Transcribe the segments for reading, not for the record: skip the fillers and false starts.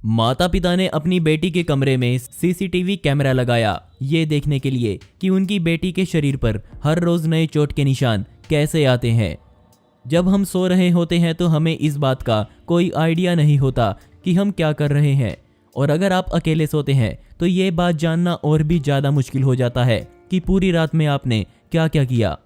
माता पिता ने अपनी बेटी के कमरे में सीसीटीवी कैमरा लगाया, ये देखने के लिए कि उनकी बेटी के शरीर पर हर रोज नए चोट के निशान कैसे आते हैं। जब हम सो रहे होते हैं तो हमें इस बात का कोई आइडिया नहीं होता कि हम क्या कर रहे हैं, और अगर आप अकेले सोते हैं तो ये बात जानना और भी ज़्यादा मुश्किल हो जाता है कि पूरी रात में आपने क्या क्या किया।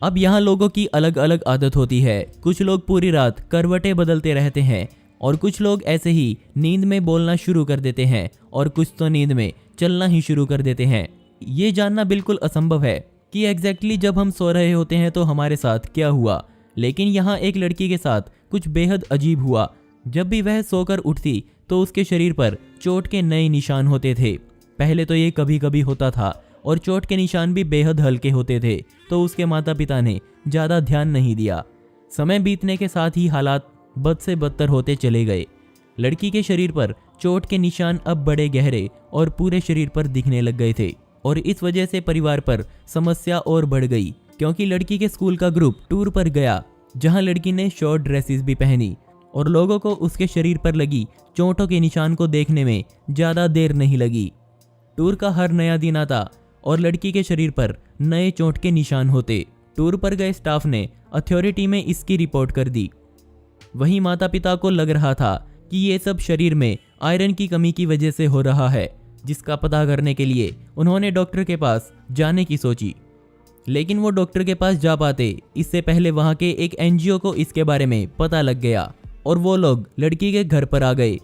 अब यहाँ लोगों की अलग अलग आदत होती है। कुछ लोग पूरी रात करवटें बदलते रहते हैं और कुछ लोग ऐसे ही नींद में बोलना शुरू कर देते हैं और कुछ तो नींद में चलना ही शुरू कर देते हैं। ये जानना बिल्कुल असंभव है कि एग्जैक्टली जब हम सो रहे होते हैं तो हमारे साथ क्या हुआ, लेकिन यहाँ एक लड़की के साथ कुछ बेहद अजीब हुआ। जब भी वह सोकर उठती तो उसके शरीर पर चोट के नए निशान होते थे। पहले तो ये कभी कभी होता था और चोट के निशान भी बेहद हल्के होते थे, तो उसके माता पिता ने ज़्यादा ध्यान नहीं दिया। समय बीतने के साथ ही हालात बद से बदतर होते चले गए। लड़की के शरीर पर चोट के निशान अब बड़े गहरे और पूरे शरीर पर दिखने लग गए थे, और इस वजह से परिवार पर समस्या और बढ़ गई, क्योंकि लड़की के स्कूल का ग्रुप टूर पर गया जहां लड़की ने शॉर्ट ड्रेसेस भी पहनी, और लोगों को उसके शरीर पर लगी चोटों के निशान को देखने में ज़्यादा देर नहीं लगी। टूर का हर नया दिन आता और लड़की के शरीर पर नए चोट के निशान होते। टूर पर गए स्टाफ ने अथॉरिटी में इसकी रिपोर्ट कर दी। वहीं माता पिता को लग रहा था कि ये सब शरीर में आयरन की कमी की वजह से हो रहा है, जिसका पता करने के लिए उन्होंने डॉक्टर के पास जाने की सोची। लेकिन वो डॉक्टर के पास जा पाते इससे पहले वहाँ के एक एनजीओ को इसके बारे में पता लग गया और वो लोग लड़की के घर पर आ गए।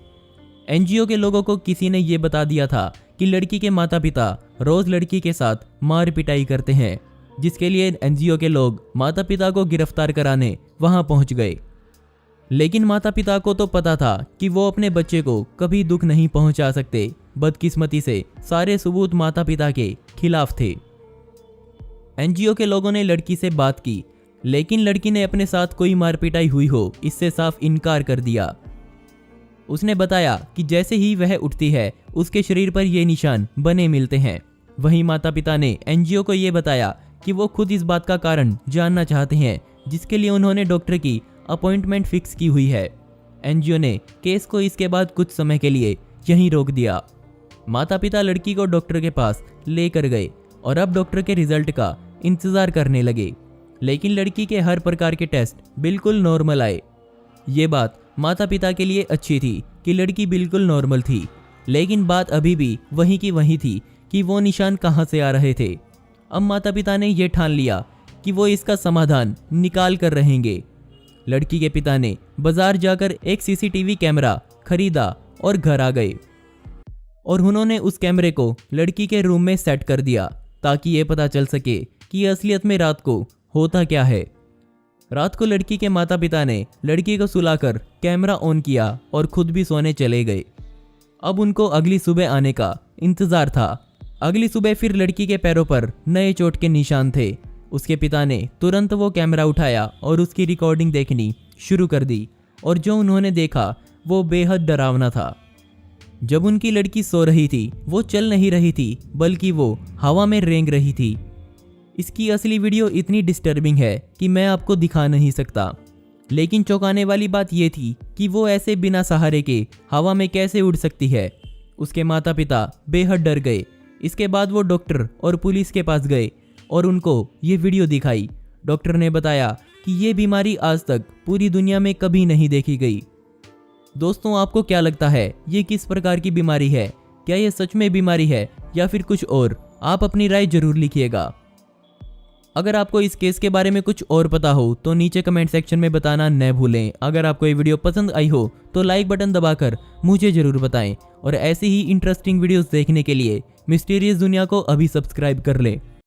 एनजीओ के लोगों को किसी ने ये बता दिया था कि लड़की के माता पिता रोज लड़की के साथ मार पिटाई करते हैं, जिसके लिए एनजीओ के लोग माता पिता को गिरफ्तार कराने वहां पहुंच गए। लेकिन माता पिता को तो पता था कि वो अपने बच्चे को कभी दुख नहीं पहुंचा सकते। बदकिस्मती से सारे सबूत माता पिता के खिलाफ थे। एनजीओ के लोगों ने लड़की से बात की, लेकिन लड़की ने अपने साथ कोई मार पिटाई हुई हो इससे साफ इनकार कर दिया। उसने बताया कि जैसे ही वह उठती है उसके शरीर पर ये निशान बने मिलते हैं। वहीं माता पिता ने एनजीओ को ये बताया कि वो खुद इस बात का कारण जानना चाहते हैं, जिसके लिए उन्होंने डॉक्टर की अपॉइंटमेंट फिक्स की हुई है। एनजीओ ने केस को इसके बाद कुछ समय के लिए यहीं रोक दिया। माता पिता लड़की को डॉक्टर के पास लेकर गए और अब डॉक्टर के रिजल्ट का इंतजार करने लगे, लेकिन लड़की के हर प्रकार के टेस्ट बिल्कुल नॉर्मल आए। ये बात माता पिता के लिए अच्छी थी कि लड़की बिल्कुल नॉर्मल थी, लेकिन बात अभी भी वहीं की वहीं थी कि वो निशान कहाँ से आ रहे थे। अब माता पिता ने यह ठान लिया कि वो इसका समाधान निकाल कर रहेंगे। लड़की के पिता ने बाजार जाकर एक सीसीटीवी कैमरा खरीदा और घर आ गए, और उन्होंने उस कैमरे को लड़की के रूम में सेट कर दिया ताकि ये पता चल सके कि असलियत में रात को होता क्या है। रात को लड़की के माता पिता ने लड़की को सुलाकर कैमरा ऑन किया और खुद भी सोने चले गए। अब उनको अगली सुबह आने का इंतजार था। अगली सुबह फिर लड़की के पैरों पर नए चोट के निशान थे। उसके पिता ने तुरंत वो कैमरा उठाया और उसकी रिकॉर्डिंग देखनी शुरू कर दी, और जो उन्होंने देखा वो बेहद डरावना था। जब उनकी लड़की सो रही थी वो चल नहीं रही थी, बल्कि वो हवा में रेंग रही थी। इसकी असली वीडियो इतनी डिस्टर्बिंग है कि मैं आपको दिखा नहीं सकता, लेकिन चौंकाने वाली बात यह थी कि वो ऐसे बिना सहारे के हवा में कैसे उड़ सकती है। उसके माता पिता बेहद डर गए। इसके बाद वो डॉक्टर और पुलिस के पास गए और उनको ये वीडियो दिखाई। डॉक्टर ने बताया कि ये बीमारी आज तक पूरी दुनिया में कभी नहीं देखी गई। दोस्तों, आपको क्या लगता है ये किस प्रकार की बीमारी है? क्या ये सच में बीमारी है या फिर कुछ और? आप अपनी राय जरूर लिखिएगा। अगर आपको इस केस के बारे में कुछ और पता हो तो नीचे कमेंट सेक्शन में बताना न भूलें। अगर आपको ये वीडियो पसंद आई हो तो लाइक बटन दबाकर मुझे जरूर बताएं, और ऐसी ही इंटरेस्टिंग वीडियोस देखने के लिए मिस्टीरियस दुनिया को अभी सब्सक्राइब कर लें।